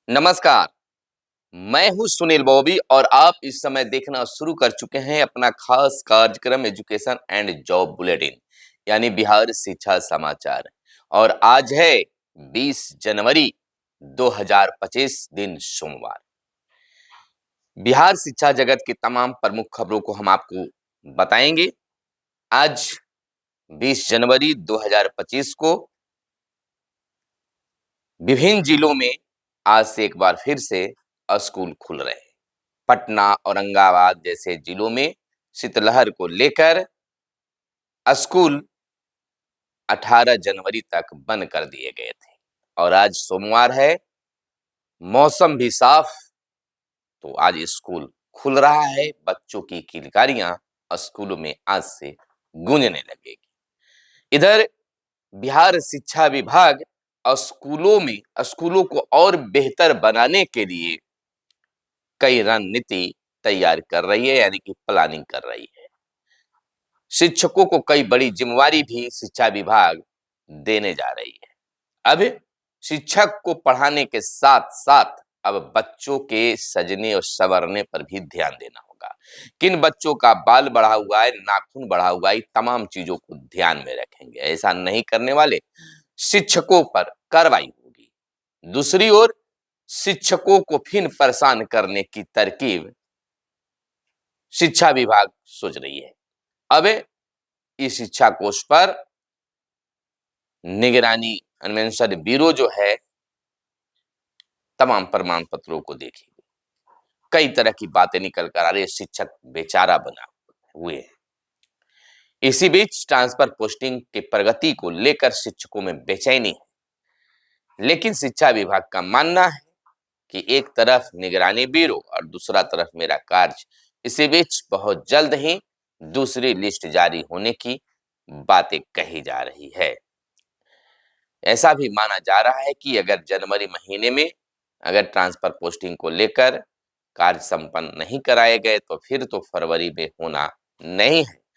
नमस्कार, मैं हूं सुनील बॉबी और आप इस समय देखना शुरू कर चुके हैं अपना खास कार्यक्रम एजुकेशन एंड जॉब बुलेटिन यानी बिहार शिक्षा समाचार। और आज है 20 जनवरी 2025 दिन सोमवार। बिहार शिक्षा जगत की तमाम प्रमुख खबरों को हम आपको बताएंगे। आज 20 जनवरी 2025 को विभिन्न जिलों में आज से एक बार फिर से स्कूल खुल रहे हैं। पटना, औरंगाबाद जैसे जिलों में शीतलहर को लेकर स्कूल 18 जनवरी तक बंद कर दिए गए थे और आज सोमवार है, मौसम भी साफ, तो आज स्कूल खुल रहा है। बच्चों की किलकारियां स्कूलों में आज से गूंजने लगेगी। इधर बिहार शिक्षा विभाग स्कूलों को और बेहतर बनाने के लिए कई रणनीति तैयार कर रही है, यानी कि प्लानिंग कर रही है। शिक्षकों को कई बड़ी जिम्मेवारी भी शिक्षा विभाग देने जा रही है। अब शिक्षक को पढ़ाने के साथ साथ अब बच्चों के सजने और संवरने पर भी ध्यान देना होगा। किन बच्चों का बाल बढ़ा हुआ है, नाखून बढ़ा हुआ है, तमाम चीजों को ध्यान में रखेंगे। ऐसा नहीं करने वाले शिक्षकों पर कार्रवाई होगी। दूसरी ओर शिक्षकों को फिर परेशान करने की तरकीब शिक्षा विभाग सोच रही है। अब इस शिक्षा कोष पर निगरानी अन्वेषण ब्यूरो जो है तमाम प्रमाण पत्रों को देखेगी। कई तरह की बातें निकल कर आ रही है, शिक्षक बेचारा बना हुए हैं। इसी बीच ट्रांसफर पोस्टिंग की प्रगति को लेकर शिक्षकों में बेचैनी है, लेकिन शिक्षा विभाग का मानना है कि एक तरफ निगरानी ब्यूरो और दूसरा तरफ मेरा कार्य, इसी बीच बहुत जल्द ही दूसरी लिस्ट जारी होने की बातें कही जा रही है। ऐसा भी माना जा रहा है कि अगर जनवरी महीने में अगर ट्रांसफर पोस्टिंग को लेकर कार्य संपन्न नहीं कराए गए तो फिर तो फरवरी में होना नहीं है।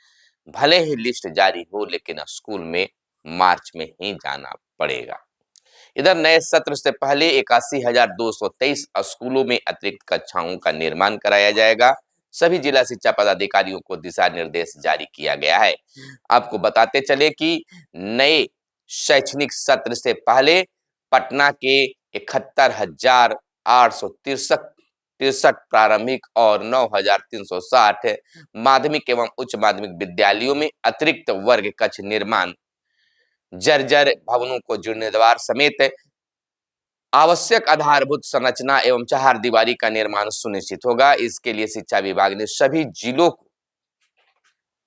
भले ही लिस्ट जारी हो, लेकिन स्कूल में मार्च में ही जाना पड़ेगा। इधर नए सत्र से पहले 81,223 स्कूलों में अतिरिक्त कक्षाओं का निर्माण कराया जाएगा। सभी जिला शिक्षा पदाधिकारियों को दिशा निर्देश जारी किया गया है। आपको बताते चले कि नए शैक्षणिक सत्र से पहले पटना के 71,863 तिरसठ प्रारंभिक और 9,360 माध्यमिक एवं उच्च माध्यमिक विद्यालयों में अतिरिक्त वर्ग कक्ष निर्माण, जर्जर भवनों को जीर्णोद्धार समेत आवश्यक आधारभूत संरचना एवं चार दीवारी का निर्माण सुनिश्चित होगा। इसके लिए शिक्षा विभाग ने सभी जिलों को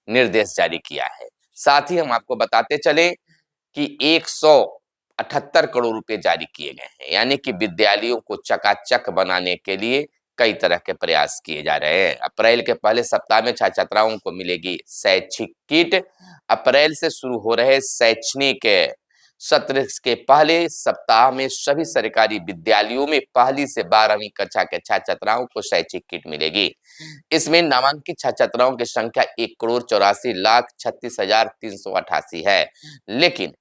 निर्देश जारी किया है। साथ ही हम आपको बताते चले कि 178 करोड़ रुपए जारी किए गए हैं, यानी कि विद्यालयों को चकाचक बनाने के लिए कई तरह के प्रयास किए जा रहे हैं। अप्रैल के पहले सप्ताह में छात्र छात्राओं को मिलेगी शैक्षिक किट। अप्रैल से शुरू हो रहे शैक्षणिक सत्र के पहले सप्ताह में सभी सरकारी विद्यालयों में पहली से 12वीं कक्षा के छात्र छात्राओं को शैक्षिक किट मिलेगी। इसमें नामांकित छात्र छात्राओं की संख्या 1,84,36,388 है, लेकिन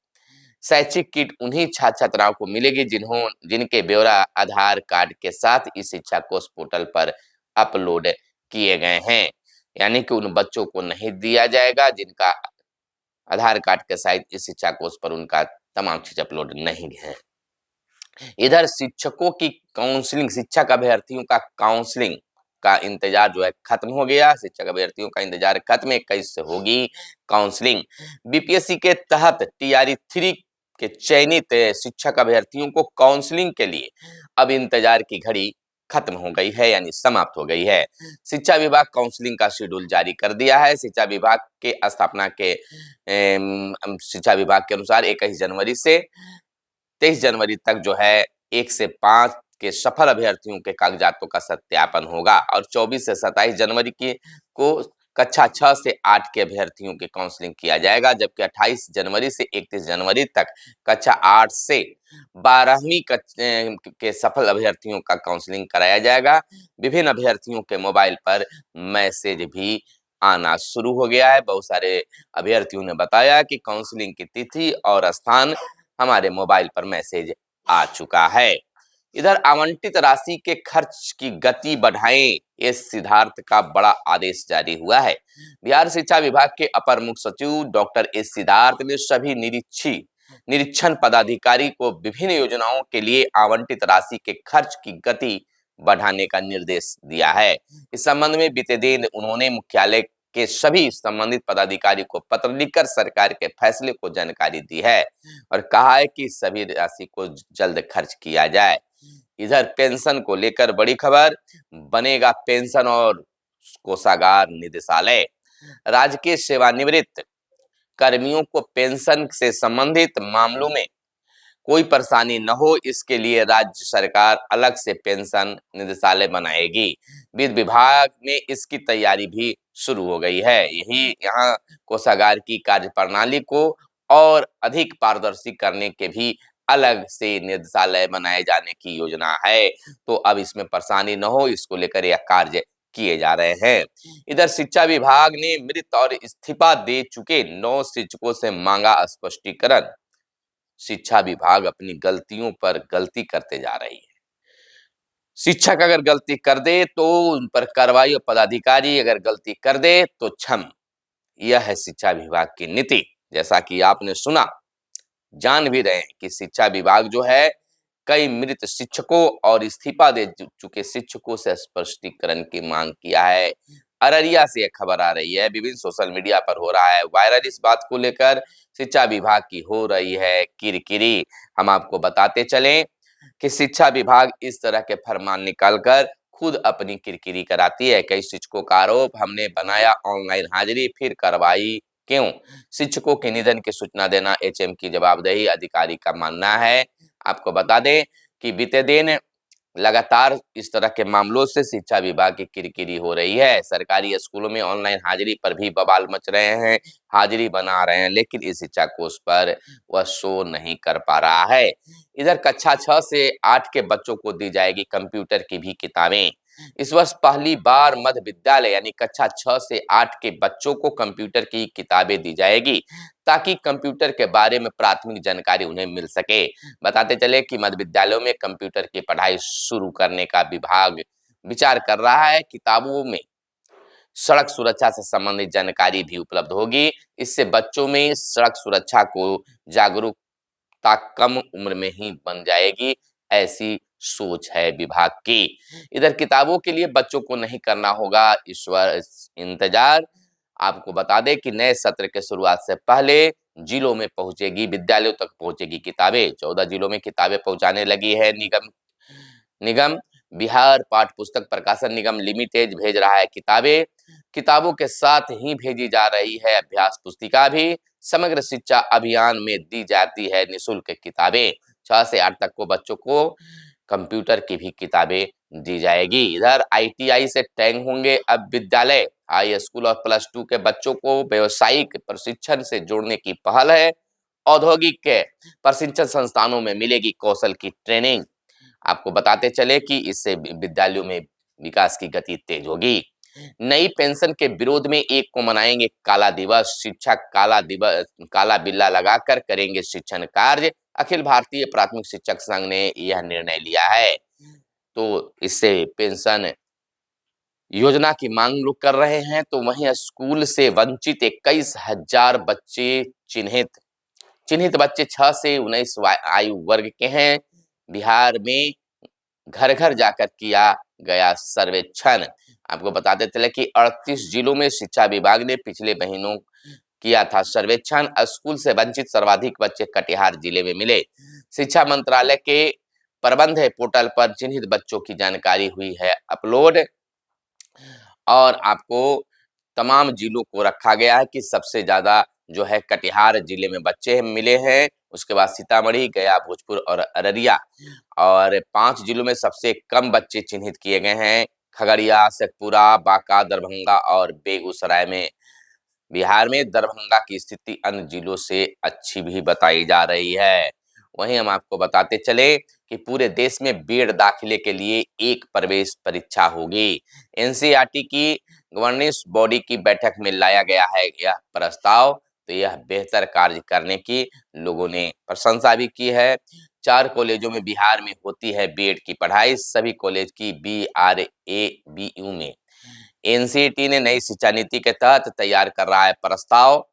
शैक्षिक किट उन्हीं छात्र छात्राओं को मिलेगी जिनके ब्यौरा आधार कार्ड के साथ इस शिक्षा कोष पोर्टल पर अपलोड किए गए हैं। यानी कि उन बच्चों को नहीं दिया जाएगा जिनका आधार कार्ड के साथ इस शिक्षा कोष पर उनका तमाम चीज अपलोड नहीं है। इधर शिक्षकों की काउंसलिंग, शिक्षक अभ्यर्थियों का काउंसलिंग का इंतजार जो है खत्म हो गया। शिक्षक अभ्यर्थियों का इंतजार खत्म है, 21 से होगी काउंसलिंग। बीपीएससी के तहत टीआरई 3 के चयनित शिक्षक अभ्यर्थियों को काउंसलिंग के लिए अब इंतजार की घड़ी खत्म हो गई है, यानी समाप्त हो गई है। शिक्षा विभाग काउंसलिंग का शेड्यूल जारी कर दिया है। शिक्षा विभाग के स्थापना के शिक्षा विभाग के अनुसार 21 जनवरी से 23 जनवरी तक जो है 1 से 5 के सफल अभ्यर्थियों के कागजातों का सत्यापन होगा और 24 से 27 जनवरी की को कक्षा 6 से 8 के अभ्यर्थियों की काउंसलिंग किया जाएगा, जबकि 28 जनवरी से 31 जनवरी तक कक्षा 8 से 12वीं के सफल अभ्यर्थियों का काउंसलिंग कराया जाएगा। विभिन्न अभ्यर्थियों के मोबाइल पर मैसेज भी आना शुरू हो गया है। बहुत सारे अभ्यर्थियों ने बताया कि काउंसलिंग की तिथि और स्थान हमारे मोबाइल पर मैसेज आ चुका है। इधर आवंटित राशि के खर्च की गति बढ़ाएं, इस सिद्धार्थ का बड़ा आदेश जारी हुआ है। बिहार शिक्षा विभाग के अपर मुख्य सचिव डॉक्टर एस सिद्धार्थ ने सभी निरीक्षण पदाधिकारी को विभिन्न योजनाओं के लिए आवंटित राशि के खर्च की गति बढ़ाने का निर्देश दिया है। इस संबंध में बीते दिन उन्होंने मुख्यालय के सभी संबंधित पदाधिकारी को पत्र लिखकर सरकार के फैसले को जानकारी दी है और कहा है कि सभी राशि को जल्द खर्च किया जाए। इधर पेंशन को लेकर बड़ी खबर, बनेगा पेंशन और कोषागार निदेशालय। राजकीय सेवानिवृत्त कर्मियों को पेंशन से संबंधित मामलों में कोई परेशानी न हो, इसके लिए राज्य सरकार अलग से पेंशन निदेशालय बनाएगी। वित्त विभाग में इसकी तैयारी भी शुरू हो गई है। यही यहाँ कोषागार की कार्यप्रणाली को और अधिक पारदर्शी करने के भी अलग से निदेशालय बनाए जाने की योजना है। तो अब इसमें परेशानी न हो, इसको लेकर यह कार्य किए जा रहे हैं। इधर शिक्षा विभाग ने मृत और इस्तीफा दे चुके 9 शिक्षकों से मांगा स्पष्टीकरण। शिक्षा विभाग अपनी गलतियों पर गलती करते जा रही है। शिक्षक अगर गलती कर दे तो उन पर कार्रवाई और पदाधिकारी अगर गलती कर दे तो क्षम। यह है शिक्षा विभाग की नीति। जैसा कि आपने सुना, जान भी रहे हैं कि शिक्षा विभाग जो है कई मृत शिक्षकों और इस्तीफा दे चुके शिक्षकों से स्पष्टीकरण की मांग किया है। अररिया से यह खबर आ रही है, विभिन्न सोशल मीडिया पर हो रहा है वायरल। इस बात को लेकर शिक्षा विभाग की हो रही है किरकिरी। हम आपको बताते चलें कि शिक्षा विभाग इस तरह के फरमान निकालकर खुद अपनी किरकिरी कराती है। कई शिक्षकों का आरोप, हमने बनाया ऑनलाइन हाजिरी फिर कार्रवाई क्यों? शिक्षकों के निधन की सूचना देना एचएम की जवाबदेही, अधिकारी का मानना है। आपको बता दें कि बीते दिन लगातार इस तरह के मामलों से शिक्षा विभाग की किरकिरी हो रही है। सरकारी स्कूलों में ऑनलाइन हाजिरी पर भी बवाल मच रहे हैं। हाजिरी बना रहे हैं लेकिन इस शिक्षा कोष पर वह शो नहीं कर पा रहा है। इधर कक्षा 6 से 8 के बच्चों को दी जाएगी कंप्यूटर की भी किताबें। इस वर्ष पहली बार मध्य विद्यालय यानी कक्षा 6 से 8 के बच्चों को कंप्यूटर की किताबें दी जाएगी ताकि कंप्यूटर के बारे में प्राथमिक जानकारी उन्हें मिल सके। बताते चले कि मध्य विद्यालयों में कंप्यूटर की पढ़ाई शुरू करने का विभाग विचार कर रहा है। किताबों में सड़क सुरक्षा से संबंधित जानकारी भी उपलब्ध होगी। इससे बच्चों में सड़क सुरक्षा को जागरूकता कम उम्र में ही बन जाएगी, ऐसी सोच है विभाग की। इधर किताबों के लिए बच्चों को नहीं करना होगा इस वर्ष इंतजार। आपको बता दें कि नए सत्र के शुरुआत से पहले जिलों में पहुंचेगी, विद्यालयों तक पहुंचेगी किताबें। 14 जिलों में किताबें पहुंचाने लगी है निगम निगम बिहार पाठ्य पुस्तक प्रकाशन निगम लिमिटेड भेज रहा है किताबें। किताबों के साथ ही भेजी जा रही है अभ्यास पुस्तिका भी। समग्र शिक्षा अभियान में दी जाती है निःशुल्क किताबें। 6 से 8 तक को बच्चों को कंप्यूटर की भी किताबें दी जाएगी। इधर आईटीआई से टैग होंगे अब विद्यालय। हाई स्कूल और +2 के बच्चों को व्यवसायिक प्रशिक्षण से जोड़ने की पहल है। औद्योगिक के प्रशिक्षण संस्थानों में मिलेगी कौशल की ट्रेनिंग। आपको बताते चले कि इससे विद्यालयों में विकास की गति तेज होगी। नई पेंशन के विरोध में 1 को मनाएंगे काला दिवस। शिक्षक काला बिल्ला लगाकर करेंगे शिक्षण कार्य। अखिल भारतीय प्राथमिक शिक्षक संघ ने यह निर्णय लिया है। तो इससे पेंशन योजना की मांग लोग कर रहे हैं। तो वहीं स्कूल से वंचित 21,000 बच्चे चिन्हित बच्चे 6 से 19 आयु वर्ग के हैं। बिहार में घर घर जाकर किया गया सर्वेक्षण। आपको बताते चले कि 38 जिलों में शिक्षा विभाग ने पिछले महीनों किया था सर्वेक्षण। स्कूल से वंचित सर्वाधिक बच्चे कटिहार जिले में मिले। शिक्षा मंत्रालय के प्रबंध पोर्टल पर चिन्हित बच्चों की जानकारी हुई है अपलोड और आपको तमाम जिलों को रखा गया है कि सबसे ज्यादा जो है कटिहार जिले में बच्चे मिले हैं। उसके बाद सीतामढ़ी, गया, भोजपुर और अररिया और 5 जिलों में सबसे कम बच्चे चिन्हित किए गए हैं खगड़िया, शेखपुरा, बांका, दरभंगा और बेगूसराय में। बिहार में दरभंगा की स्थिति अन्य जिलों से अच्छी भी बताई जा रही है। वहीं हम आपको बताते चले कि पूरे देश में बीएड दाखिले के लिए एक प्रवेश परीक्षा होगी। एनसीईआरटी की गवर्नेंस बॉडी की बैठक में लाया गया है यह प्रस्ताव। तो यह बेहतर कार्य करने की लोगों ने प्रशंसा भी की है। 4 कॉलेजों में बिहार में होती है बीएड की पढ़ाई, सभी कॉलेज की बीआरएबीयू में। एनसीईटी ने नई शिक्षा नीति के तहत तैयार कर रहा है प्रस्ताव।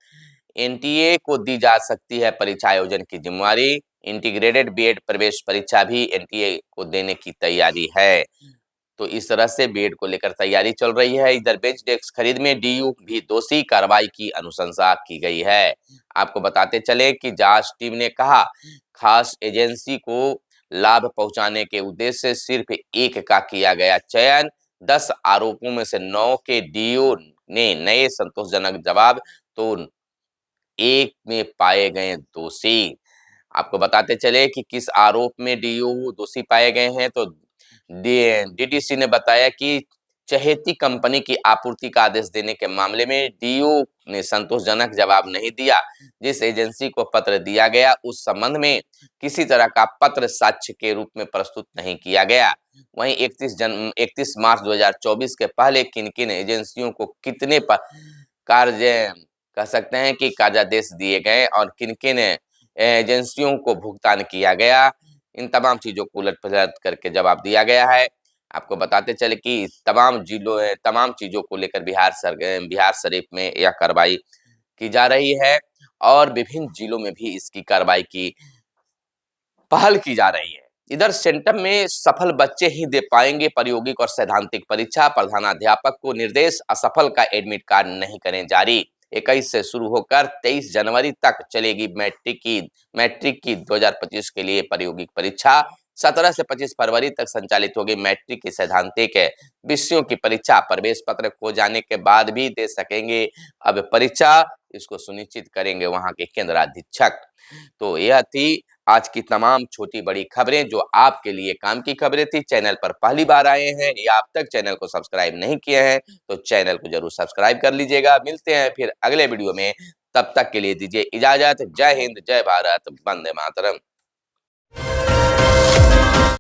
एनटीए को दी जा सकती है परीक्षा आयोजन की जिम्मेवारी। इंटीग्रेटेड बीएड प्रवेश परीक्षा भी एनटीए को देने की तैयारी है। तो इस तरह से बीएड को लेकर तैयारी चल रही है। इधर बेंच डेस्क खरीद में डीयू भी दोषी, कार्रवाई की अनुशंसा की गई है। आपको बताते चले कि जांच टीम ने कहा, खास एजेंसी को लाभ पहुंचाने के उद्देश्य से सिर्फ एक का किया गया चयन। 10 आरोपों में से 9 के डीयू ने नए संतोषजनक जवाब तो एक में पाए गए दोषी। आपको बताते चले कि किस आरोप में डीयू दोषी पाए गए हैं, तो डीडीसी ने बताया कि चहेती कंपनी की आपूर्ति का आदेश देने के मामले में डीयू ने संतोषजनक जवाब नहीं दिया। जिस एजेंसी को पत्र दिया गया उस संबंध में किसी तरह का पत्र साक्ष्य के रूप में प्रस्तुत नहीं किया गया। वहीं 31 मार्च 2024 के पहले किन किन एजेंसियों को कितने कार्य कह सकते हैं कि कार्यादेश दिए गए और किन किन एजेंसियों को भुगतान किया गया, इन तमाम चीजों को उलट पलट करके जवाब दिया गया है। आपको बताते चले कि तमाम चीजों को लेकर बिहार शरीफ में यह कार्रवाई की जा रही है और विभिन्न जिलों में भी इसकी कार्रवाई की पहल की जा रही है। इधर सेंटर में सफल बच्चे ही दे पाएंगे प्रायोगिक और सैद्धांतिक परीक्षा, प्रधानाध्यापक को निर्देश, असफल का एडमिट कार्ड नहीं करें जारी। 21 से शुरू होकर 23 जनवरी तक चलेगी मैट्रिक की 2025 के लिए प्रायोगिक परीक्षा। 17 से 25 फरवरी तक संचालित होगी मैट्रिक की सैद्धांतिक विषयों की परीक्षा। प्रवेश पत्र खो जाने के बाद भी दे सकेंगे अब परीक्षा, इसको सुनिश्चित करेंगे वहां के केंद्राधीक्षक। तो यह थी आज की तमाम छोटी बड़ी खबरें जो आपके लिए काम की खबरें थी। चैनल पर पहली बार आए हैं या अब तक चैनल को सब्सक्राइब नहीं किए हैं तो चैनल को जरूर सब्सक्राइब कर लीजिएगा। मिलते हैं फिर अगले वीडियो में, तब तक के लिए दीजिए इजाजत। जय हिंद, जय भारत, वंदे मातरम।